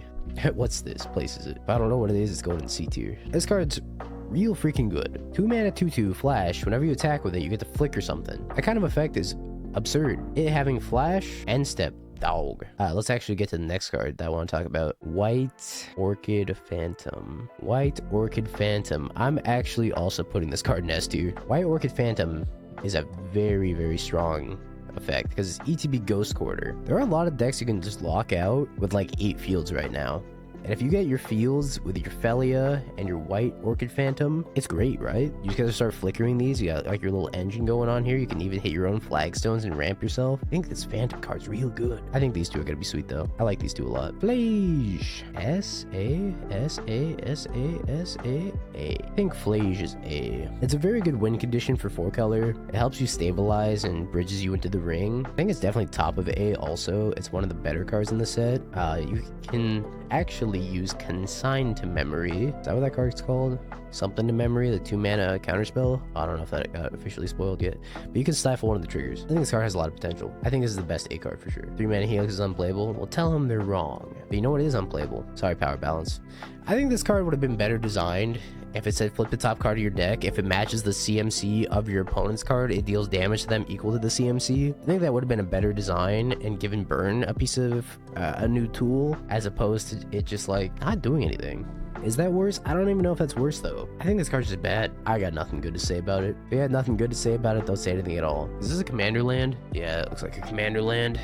What's this? Places it. If I don't know what it is, it's going in C tier. This card's real freaking good. 2 mana 2/2 flash. Whenever you attack with it, you get to flicker something. That kind of effect is absurd. It having flash, end step, dog. Let's actually get to the next card that I want to talk about. White Orchid Phantom. White Orchid Phantom. I'm actually also putting this card in S tier. White Orchid Phantom is a very, very strong effect because it's ETB Ghost Quarter. There are a lot of decks you can just lock out with like 8 fields right now. And if you get your fields with your Felia and your White Orchid Phantom, it's great, right? You just gotta start flickering these. You got like your little engine going on here. You can even hit your own flagstones and ramp yourself. I think this Phantom card's real good. I think these two are gonna be sweet though. I like these two a lot. Flage. S-A. I think Flage is A. It's a very good win condition for 4-color. It helps you stabilize and bridges you into the ring. I think it's definitely top of A also. It's one of the better cards in the set. You can actually use Consign to Memory. Is that what that card's called? Something to Memory, the 2 mana counterspell. I don't know if that got officially spoiled yet, but you can stifle one of the triggers. I think this card has a lot of potential. I think this is the best A card for sure. 3 mana Helix is unplayable. Well, tell them they're wrong. But you know what is unplayable? Sorry, Power Balance. I think this card would have been better designed if it said flip the top card of your deck. If it matches the CMC of your opponent's card, it deals damage to them equal to the CMC. I think that would have been a better design and given Burn a piece of a new tool as opposed to it just like not doing anything. Is that worse? I don't even know if that's worse though. I think this card's just bad. I got nothing good to say about it. If you had nothing good to say about it, don't say anything at all. Is this a commander land? Yeah, it looks like a commander land.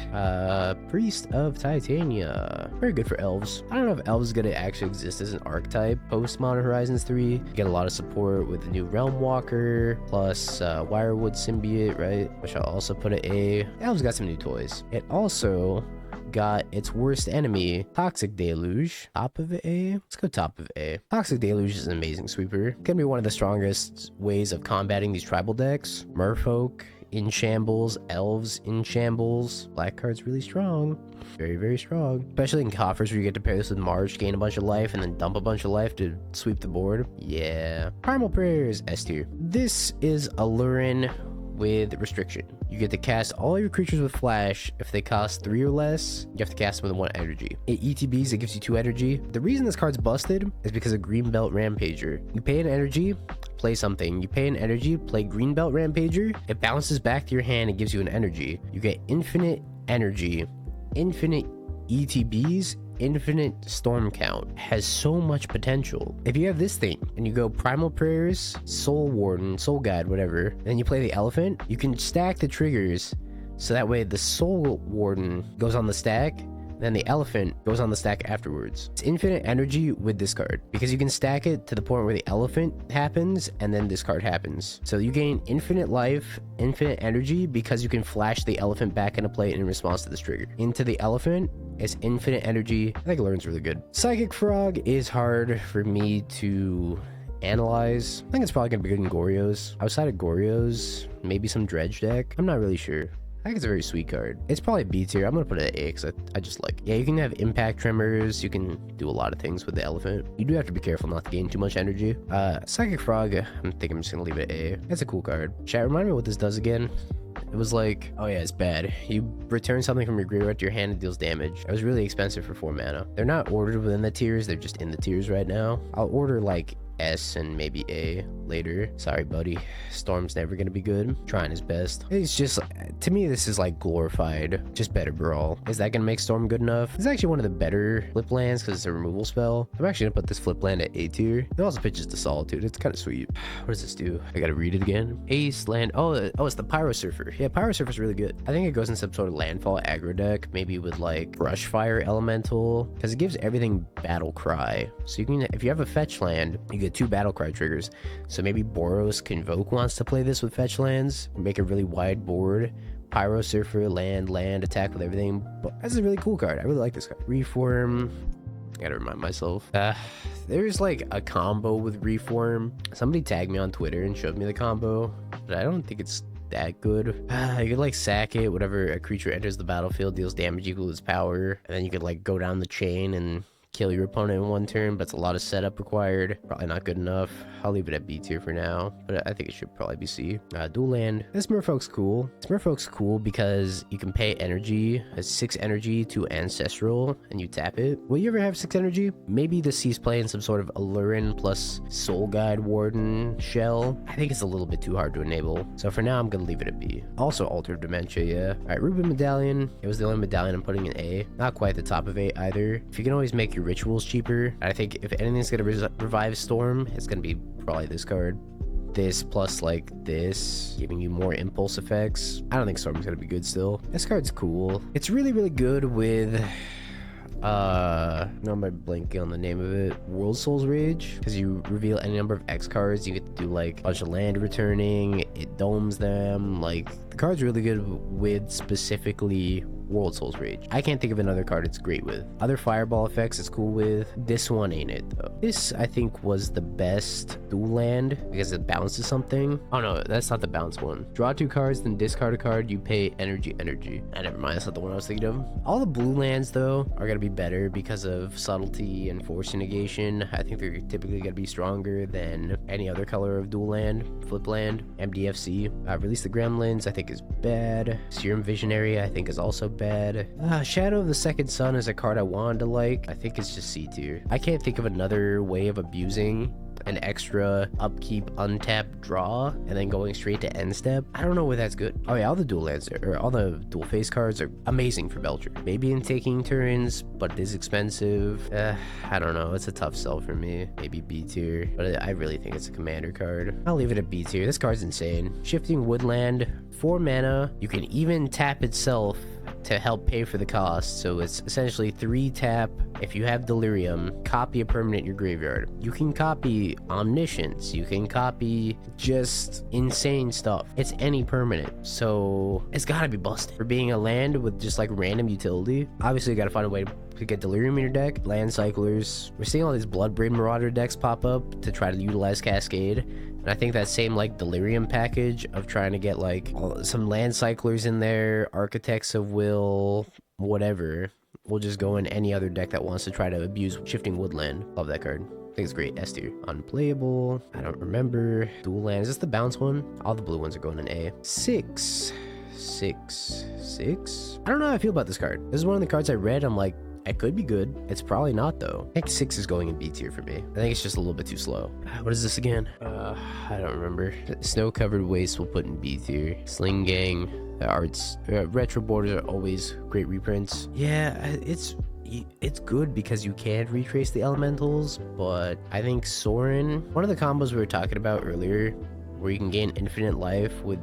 Priest of Titania. Very good for elves. I don't know if elves is gonna actually exist as an archetype post Modern Horizons 3. You get a lot of support with the new Realm Walker, plus Wirewood Symbiote, right? Which I'll also put at A. Elves got some new toys. It also got its worst enemy, Toxic Deluge. Top of A? Let's go top of A. Toxic Deluge is an amazing sweeper. Gonna be one of the strongest ways of combating these tribal decks. Merfolk in shambles, elves in shambles. Black card's really strong. Very, very strong. Especially in coffers where you get to pair this with March, gain a bunch of life, and then dump a bunch of life to sweep the board. Yeah. Primal Prayers, S tier. This is Allurin with restriction. You get to cast all your creatures with flash. If they cost 3 or less, you have to cast them with 1 energy. It ETBs, it gives you 2 energy. The reason this card's busted is because of Greenbelt Rampager. You pay an energy, play something. You pay an energy, play Greenbelt Rampager. It bounces back to your hand and gives you an energy. You get infinite energy, infinite ETBs, infinite storm count. Has so much potential. If you have this thing and you go Primal Prayers, Soul Warden, Soul Guide, whatever, and you play the elephant, you can stack the triggers so that way the Soul Warden goes on the stack, then the elephant goes on the stack afterwards. It's infinite energy with this card because you can stack it to the point where the elephant happens and then this card happens. So you gain infinite life, infinite energy because you can flash the elephant back into play in response to this trigger. Into the elephant is infinite energy. I think Lurrus really good. Psychic Frog is hard for me to analyze. I think it's probably gonna be good in Goryo's. Outside of Goryo's, maybe some Dredge deck. I'm not really sure. I think it's a very sweet card. It's probably B tier. I'm gonna put it at A because I just like it. Yeah, you can have impact tremors. You can do a lot of things with the elephant. You do have to be careful not to gain too much energy. Psychic Frog, I think I'm just gonna leave it at A. That's a cool card. Chat, remind me what this does again. It was like, oh yeah, it's bad. You return something from your graveyard to your hand and deals damage. It was really expensive for 4 mana. They're not ordered within the tiers. They're just in the tiers right now. I'll order like S and maybe A later. Sorry, buddy. Storm's never gonna be good. Trying his best. It's just, to me, this is like glorified, just better Brawl. Is that gonna make Storm good enough? It's actually one of the better flip lands because it's a removal spell. I'm actually gonna put this flip land at A tier. It also pitches to Solitude. It's kind of sweet. What does this do? I gotta read it again. Ace land. Oh, it's the Pyro Surfer. Yeah, Pyro Surfer's really good. I think it goes in some sort of landfall aggro deck, maybe with like Brush Fire Elemental, because it gives everything Battle Cry. So you can, if you have a fetch land, you get 2 Battle Cry triggers. So maybe Boros Convoke wants to play this with fetch lands, make a really wide board. Pyro Surfer, land, attack with everything. But that's a really cool card. I really like this card. Reform. I gotta remind myself. There's like a combo with Reform. Somebody tagged me on Twitter and showed me the combo, but I don't think it's that good. You could like sack it, whatever a creature enters the battlefield deals damage equal to its power, and then you could like go down the chain and kill your opponent in 1 turn, but it's a lot of setup required. Probably not good enough. I'll leave it at B tier for now, but I think it should probably be C. Dual land. This Merfolk's cool. This Merfolk's cool because you can pay energy, has 6 energy to Ancestral, and you tap it. Will you ever have 6 energy? Maybe the C's play in some sort of Allurin plus Soul Guide Warden shell. I think it's a little bit too hard to enable, so for now I'm gonna leave it at B. Also Altered Dementia, yeah. Alright, Rubin Medallion. It was the only medallion I'm putting in A. Not quite the top of A either. If you can always make your rituals cheaper, I think if anything's gonna revive Storm, it's gonna be probably this card. This plus like this, giving you more impulse effects. I don't think Storm's gonna be good still. This card's cool. It's really, really good with no, I'm blanking on the name of it. World Soul's Rage, because you reveal any number of X cards. You get to do like a bunch of land returning. It domes them. Like, the card's really good with specifically World Soul's Rage. I can't think of another card it's great with. Other fireball effects it's cool with. This one ain't it though. This I think was the best dual land because it bounces something. Oh no, that's not the bounce one. Draw 2 cards, then discard a card. You pay energy. Never mind, that's not the one I was thinking of. All the blue lands though are gonna be better because of subtlety and force negation. I think they're typically gonna be stronger than any other color of dual land. Flip land. MDFC. Release the Gremlins I think is bad. Serum Visionary I think is also bad. Shadow of the Second Sun is a card I wanted to like. I think it's just C tier. I can't think of another way of abusing an extra upkeep untap draw and then going straight to end step. I don't know where that's good. Oh yeah, all the dual lands or all the dual face cards are amazing for Belcher. Maybe in taking turns, but it is expensive. I don't know. It's a tough sell for me. Maybe B tier, but I really think it's a commander card. I'll leave it at B tier. This card's insane. Shifting Woodland, 4 mana. You can even tap itself to help pay for the cost. So it's essentially 3 tap. If you have Delirium, copy a permanent in your graveyard. You can copy Omniscience. You can copy just insane stuff. It's any permanent. So it's gotta be busted for being a land with just like random utility. Obviously, you gotta find a way to get Delirium in your deck. Land Cyclers. We're seeing all these Bloodbraid Marauder decks pop up to try to utilize Cascade. And I think that same like Delirium package of trying to get like some Land Cyclers in there, Architects of Will, whatever, will just go in any other deck that wants to try to abuse Shifting Woodland. Love that card. I think it's great. S tier. Unplayable. I don't remember. Dual land. Is this the bounce one? All the blue ones are going in A. 6. I don't know how I feel about this card. This is one of the cards I read. I'm like, it could be good. It's probably not though. I think 6 is going in B tier for me. I think it's just a little bit too slow. What is this again? I don't remember. Snow Covered Waste we'll put in B tier. Sling Gang. The arts. Retro Borders are always great reprints. Yeah, it's good because you can retrace the elementals, but I think Sorin, one of the combos we were talking about earlier, where you can gain infinite life with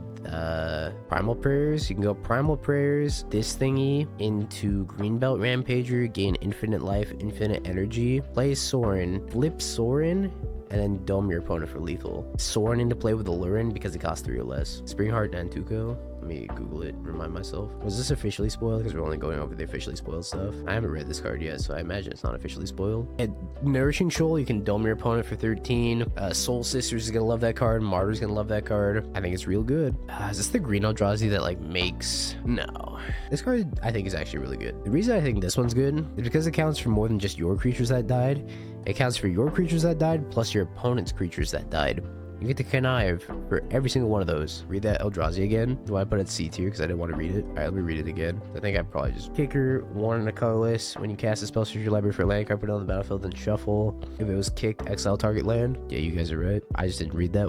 Primal Prayers. You can go Primal Prayers, this thingy, into Greenbelt Rampager, gain infinite life, infinite energy, play Sorin, flip Sorin, and then dome your opponent for lethal. Sorin into play with Allurin because it costs 3 or less. Springheart Nantuko. Let me Google it, remind myself. Was this officially spoiled? Because we're only going over the officially spoiled stuff. I haven't read this card yet, so I imagine it's not officially spoiled. At Nourishing Shoal, you can dome your opponent for 13. Soul Sisters is gonna love that card. Martyr's gonna love that card. I think it's real good. Is this the green Eldrazi that like makes... No. This card, I think, is actually really good. The reason I think this one's good is because it counts for more than just your creatures that died. It counts for your creatures that died, plus your opponent's creatures that died. You get to connive for every single one of those. Read that Eldrazi again. Do I put it C tier because I didn't want to read it? All right, let me read it again. I think I'd probably just kicker, 1 and a colorless. When you cast a spell, search your library for a land card, put it on the battlefield, and shuffle. If it was kicked, exile target land. Yeah, you guys are right. I just didn't read that.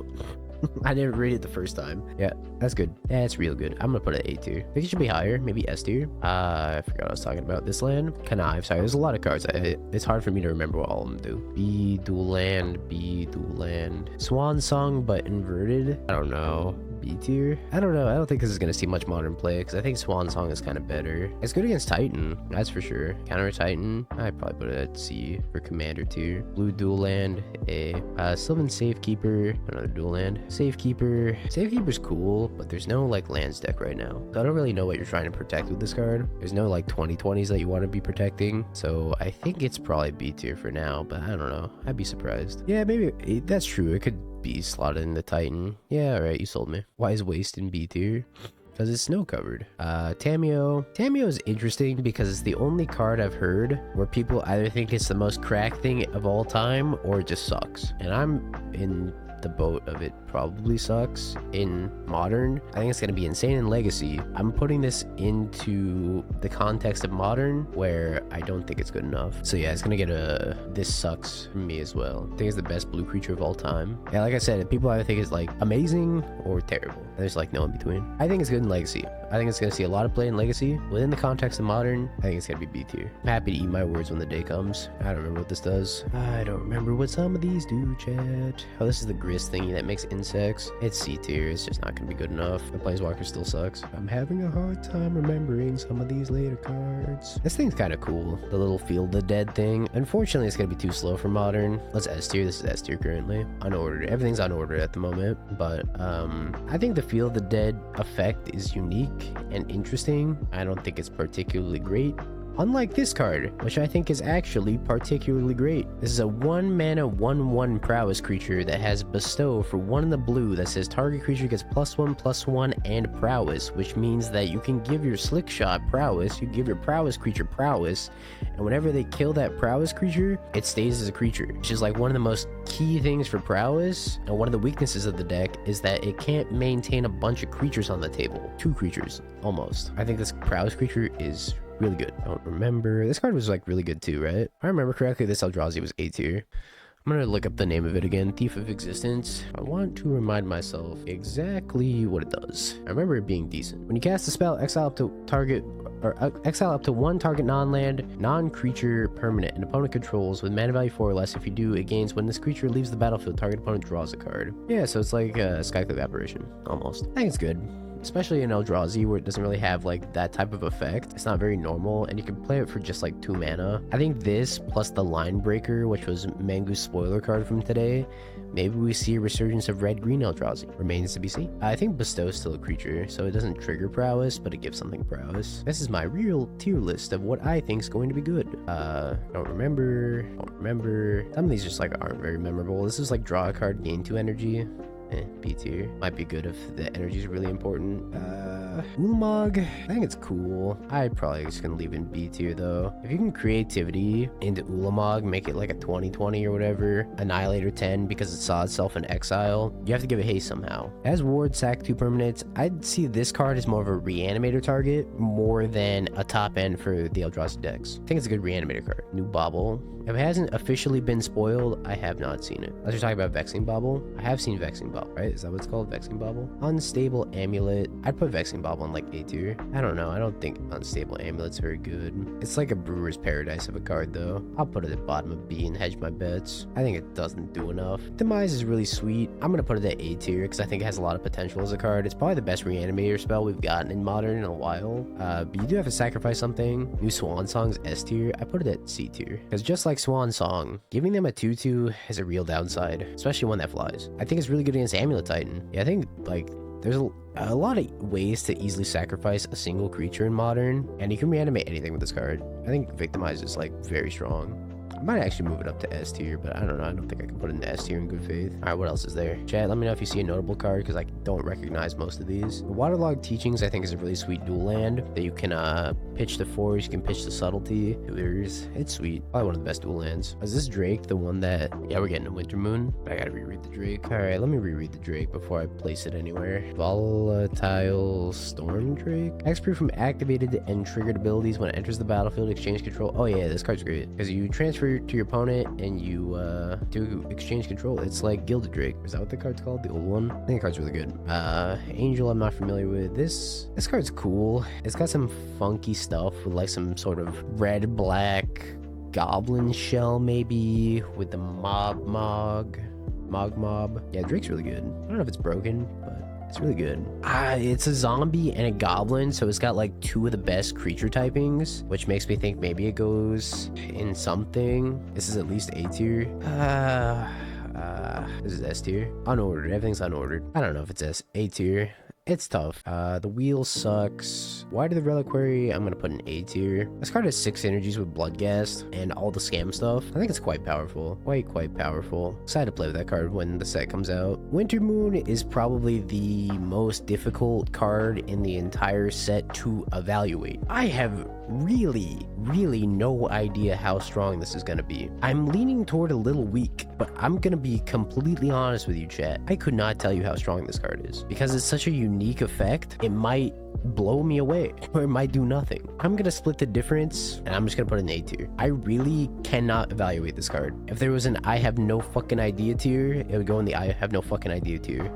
I didn't read it the first time. Yeah, that's good. Yeah, it's real good. I'm gonna put it A tier. I think it should be higher, maybe S tier. I forgot what I was talking about. This land, connive. Sorry, there's a lot of cards. It's hard for me to remember what all of them do. B dual land. Swan Song, but inverted. I don't know. B tier. I don't know. I don't think this is gonna see much modern play because I think Swan Song is kind of better. It's good against Titan, that's for sure. Counter Titan, I'd probably put it at C for Commander tier. Blue dual land, A. Sylvan Safekeeper, another dual land. Safekeeper's cool, but there's no like lands deck right now, so I don't really know what you're trying to protect with this card. There's no like 20/20s that you want to be protecting, so I think it's probably B tier for now, but I don't know. I'd be surprised. Yeah, maybe that's true. It could be slotted in the Titan. Yeah, alright, you sold me. Why is Waste in B tier? Because it's snow covered. Tameo is interesting because it's the only card I've heard where people either think it's the most cracked thing of all time or it just sucks, and I'm in the boat of it probably sucks in modern. I think it's going to be insane in legacy. I'm putting this into the context of modern where I don't think it's good enough. So yeah, it's going to get a this sucks from me as well. I think it's the best blue creature of all time. Yeah, like I said, people either think it's like amazing or terrible. There's like no in between. I think it's good in legacy. I think it's going to see a lot of play in legacy. Within the context of modern, I think it's going to be B tier. I'm happy to eat my words when the day comes. I don't remember what this does. I don't remember what some of these do, chat. Oh, this is the Grist thingy that makes insects. It's C tier. It's just not going to be good enough. The Planeswalker still sucks. I'm having a hard time remembering some of these later cards. This thing's kind of cool. The little Field the Dead thing. Unfortunately, it's going to be too slow for modern. Let's S tier. This is S tier currently. Unordered. Everything's unordered at the moment. But I think the Field the Dead effect is unique and interesting. I don't think it's particularly great. Unlike this card, which I think is actually particularly great. This is a 1 mana 1/1 prowess creature that has bestow for 1 in the blue that says target creature gets +1/+1 and prowess, which means that you can give your slick shot prowess, you give your prowess creature prowess, and whenever they kill that prowess creature, it stays as a creature, which is like one of the most key things for prowess. And one of the weaknesses of the deck is that it can't maintain a bunch of creatures on the table. 2 creatures, almost. I think this prowess creature is really good. I don't remember. This card was like really good too, right? If I remember correctly, this Eldrazi was A tier. I'm gonna look up the name of it again. Thief of Existence. I want to remind myself exactly what it does. I remember it being decent. When you cast a spell, exile up to target or exile up to 1 target non-land, non-creature permanent and opponent controls with mana value 4 or less. If you do, it gains when this creature leaves the battlefield, target opponent draws a card. Yeah, so it's like a Skyclave Apparition, almost. I think it's good. especially in Eldrazi where it doesn't really have like that type of effect. It's not very normal, and you can play it for just like 2 mana. I think this plus the Line Breaker, which was Mangu's spoiler card from today, maybe we see a resurgence of red-green Eldrazi. Remains to be seen. I think Bestow is still a creature, so it doesn't trigger prowess, but it gives something prowess. This is my real tier list of what I think is going to be good. Don't remember. Some of these just like aren't very memorable. This is like draw a card, gain 2 energy. B tier. Might be good if the energy is really important. Ulamog, I think it's cool. I'm probably just gonna leave in B tier though. If you can creativity into Ulamog, make it like a 20/20 or whatever, Annihilator 10 because it saw itself in exile, you have to give it haste somehow. As ward, sack 2 permanents. I'd see this card as more of a reanimator target more than a top end for the Eldrazi decks. I think it's a good reanimator card. New Bauble. If it hasn't officially been spoiled, I have not seen it. Unless you're talking about Vexing Bauble. I have seen Vexing Bauble, right? Is that what it's called? Vexing Bauble? Unstable Amulet. I'd put Vexing Bauble on like A tier. I don't know. I don't think Unstable Amulet's very good. It's like a Brewer's Paradise of a card though. I'll put it at bottom of B and hedge my bets. I think it doesn't do enough. Demise is really sweet. I'm going to put it at A tier because I think it has a lot of potential as a card. It's probably the best reanimator spell we've gotten in Modern in a while. But you do have to sacrifice something. New Swan Song's S tier. I put it at C tier. Because just like Swan Song, giving them a 2/2 is a real downside, especially one that flies. I think it's really good against Amulet Titan. Yeah, I think like there's a lot of ways to easily sacrifice a single creature in Modern, and you can reanimate anything with this card. I think Victimize is like very strong. I might actually move it up to S tier, but I don't know. I don't think I can put it in S tier in good faith. All right, what else is there? Chat, let me know if you see a notable card because I don't recognize most of these. The Waterlogged Teachings, I think, is a really sweet dual land that you can pitch the Force, you can pitch the Subtlety. It's sweet. Probably one of the best dual lands. Is this Drake the one that... Yeah, we're getting a Winter Moon, but I gotta reread the Drake. All right, let me reread the Drake before I place it anywhere. Volatile Storm Drake. Hexproof from activated and triggered abilities when it enters the battlefield, exchange control. Oh yeah, this card's great because you transfer to your opponent and you do exchange control. It's like Gilded Drake. Is that what the card's called? The old one? I think the card's really good. Angel, I'm not familiar with. This card's cool. It's got some funky stuff with like some sort of red-black goblin shell maybe with the Mob. Yeah, Drake's really good. I don't know if it's broken, but it's really good. It's a zombie and a goblin, so it's got like 2 of the best creature typings, which makes me think maybe it goes in something. This is at least A tier. This is S tier. Unordered. Everything's unordered. I don't know if it's A tier. It's tough. The wheel sucks. Why do the Reliquary? I'm gonna put an A tier. This card has 6 energies with Bloodghast and all the scam stuff. I think it's quite powerful. Quite powerful. Excited to play with that card when the set comes out. Winter Moon is probably the most difficult card in the entire set to evaluate. I have really no idea how strong this is gonna be. I'm leaning toward a little weak, but I'm gonna be completely honest with you, chat. I could not tell you how strong this card is because it's such a unique effect. It might blow me away or it might do nothing. I'm gonna split the difference and I'm just gonna put it in A tier. I really cannot evaluate this card. If there was an I have no fucking idea tier, it would go in the I have no fucking idea tier.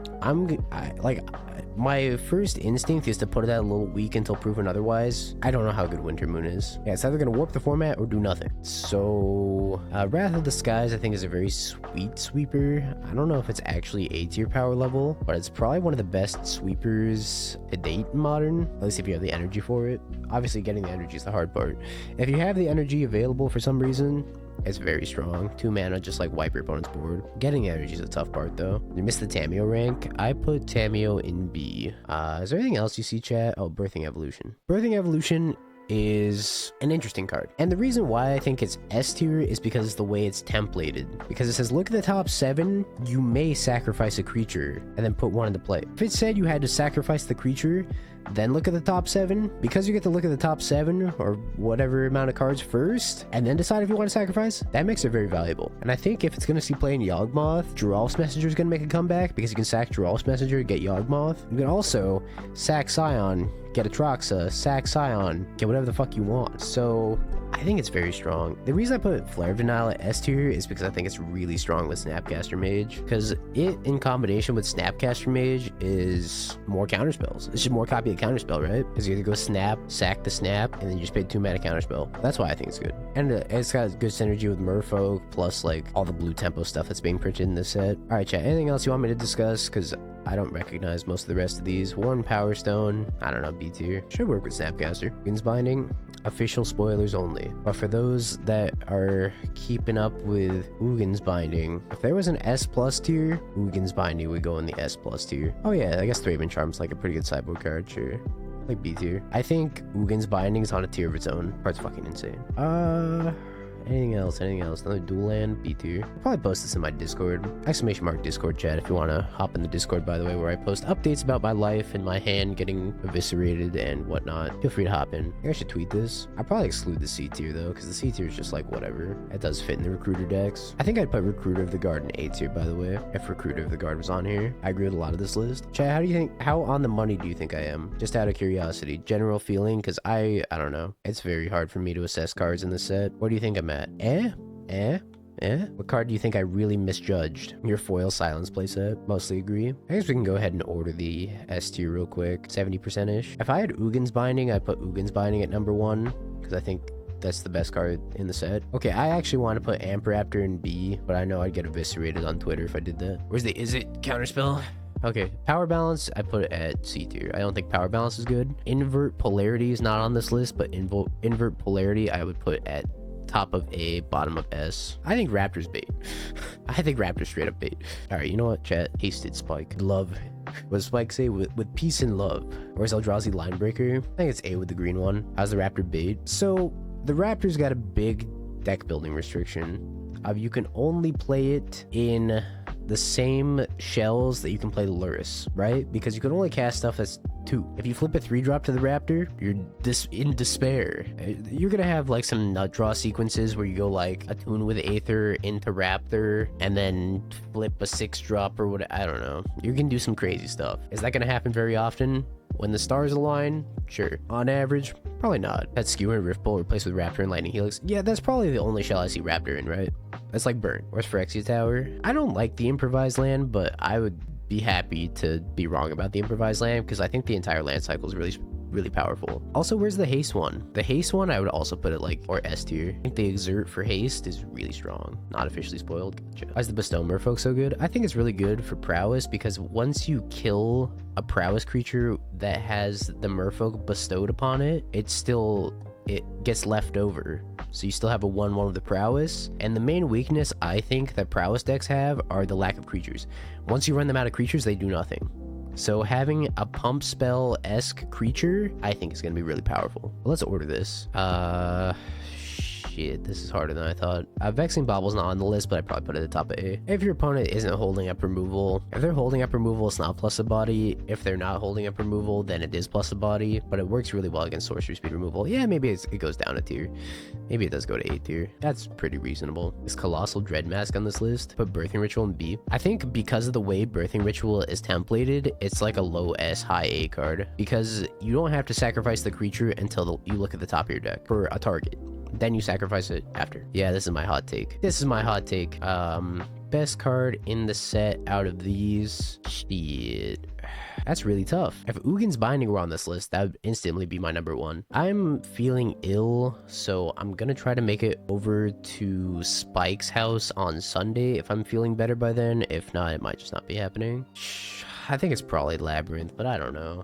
My first instinct is to put it at a little weak until proven otherwise. I don't know how good Winter Moon is. Yeah, it's either gonna warp the format or do nothing. So Wrath of the Skies I think is a very sweet sweeper. I don't know if it's actually A tier power level, but it's probably one of the best sweepers to date in Modern, at least if you have the energy for it. Obviously getting the energy is the hard part. If you have the energy available for some reason, it's very strong. 2 mana, just like wipe your opponent's board. Getting energy is a tough part though. You missed the Tameo rank. I put Tameo in B. Is there anything else you see, chat? Oh, Birthing Evolution. Birthing Evolution is an interesting card, and the reason why I think it's S tier is because the way it's templated, because it says look at the top 7, you may sacrifice a creature and then put one into play. If it said you had to sacrifice the creature then look at the top 7, because you get to look at the top 7 or whatever amount of cards first and then decide if you want to sacrifice, that makes it very valuable. And I think if it's going to see play in Yawgmoth, Geralf's Messenger is going to make a comeback because you can sack Geralf's Messenger, get Yawgmoth. You can also sack Scion, get Atraxa, sack Scion, get whatever the fuck you want. So I think it's very strong. The reason I put Flare of Denial at S tier is because I think it's really strong with Snapcaster Mage, because it in combination with Snapcaster Mage is more counterspells. It's just more copy of counterspell, right? Because you have to go snap, sack the snap, and then you just pay 2 mana counterspell. That's why I think it's good. And it's got good synergy with Merfolk, plus like all the blue tempo stuff that's being printed in this set. All right, chat, anything else you want me to discuss? Because I don't recognize most of the rest of these. Worn Power Stone, I don't know, B tier. Should work with Snapcaster. Ugins Binding, official spoilers only. But for those that are keeping up with Ugins Binding, if there was an S plus tier, Ugins Binding would go in the S plus tier. Oh yeah, I guess Thraben Charm's like a pretty good sideboard card, sure. Like B tier. I think Ugins Binding is on a tier of its own. Card's fucking insane. Anything else? Another dual land, B tier. I'll probably post this in my Discord. !mark Discord chat if you want to hop in the Discord, by the way, where I post updates about my life and my hand getting eviscerated and whatnot. Feel free to hop in. I think I should tweet this. I'll probably exclude the C tier though, because the C tier is just like whatever. It does fit in the Recruiter decks. I think I'd put Recruiter of the Guard in A tier, by the way, if Recruiter of the Guard was on here. I agree with a lot of this list. Chat, how on the money do you think I am? Just out of curiosity. General feeling, because I don't know. It's very hard for me to assess cards in this set. What do you think I'm at? What card do you think I really misjudged? Your foil silence playset. Mostly agree. I guess we can go ahead and order the S tier real quick. 70%-ish. If I had Ugins Binding, I'd put Ugins Binding at number 1, because I think that's the best card in the set. Okay, I actually want to put Amped Raptor in B, but I know I'd get eviscerated on Twitter if I did that. Where's the is it counterspell? Okay, Power Balance, I put it at C tier. I don't think Power Balance is good. Invert Polarity is not on this list, but Invert Polarity I would put at top of A, bottom of S. I think Raptor's bait. I think Raptor's straight up bait. All right, you know what, chat? Hasted Spike. Love. What does Spike say? With peace and love. Where's Eldrazi Linebreaker? I think it's A with the green one. How's the Raptor bait? So, the Raptor's got a big deck building restriction. You can only play it in the same shells that you can play the Lurrus, right? Because you can only cast stuff that's 2. If you flip a 3-drop to the Raptor, you're in despair. You're gonna have like some nut draw sequences where you go like Attune with Aether into Raptor and then flip a 6-drop or what, I don't know. You can do some crazy stuff. Is that gonna happen very often? When the stars align? Sure. On average, probably not. That Skewer and Rift Bolt replaced with Raptor and Lightning Helix. Yeah, that's probably the only shell I see Raptor in, right? That's like Burn. Where's Phyrexia Tower? I don't like the improvised land, but I would be happy to be wrong about the improvised land because I think the entire land cycle is really powerful. Also, where's the haste one? The haste one, I would also put it like, or S tier. I think the exert for haste is really strong. Not officially spoiled. Gotcha. Why is the bestow merfolk so good? I think it's really good for prowess because once you kill a prowess creature that has the merfolk bestowed upon it, it gets left over. So you still have a 1/1 with the prowess. And the main weakness I think that prowess decks have are the lack of creatures. Once you run them out of creatures, they do nothing. So having a pump spell-esque creature, I think is going to be really powerful. Let's order this. Shit, this is harder than I thought. Vexing Bobble's not on the list, but I'd probably put it at the top of A. If your opponent isn't holding up removal, if they're holding up removal, it's not plus a body. If they're not holding up removal, then it is plus a body, but it works really well against sorcery speed removal. Yeah, maybe it goes down a tier. Maybe it does go to A tier. That's pretty reasonable. Is Colossal Dread Mask on this list? Put Birthing Ritual in B. I think because of the way Birthing Ritual is templated, it's like a low S, high A card. Because you don't have to sacrifice the creature until you look at the top of your deck for a target. Then you sacrifice it after. Yeah, this is my hot take. Best card in the set out of these. Shit. That's really tough. If Ugins Binding were on this list, that would instantly be my number 1. I'm feeling ill, so I'm gonna try to make it over to Spike's house on Sunday if I'm feeling better by then. If not, it might just not be happening. I think it's probably Labyrinth, but I don't know.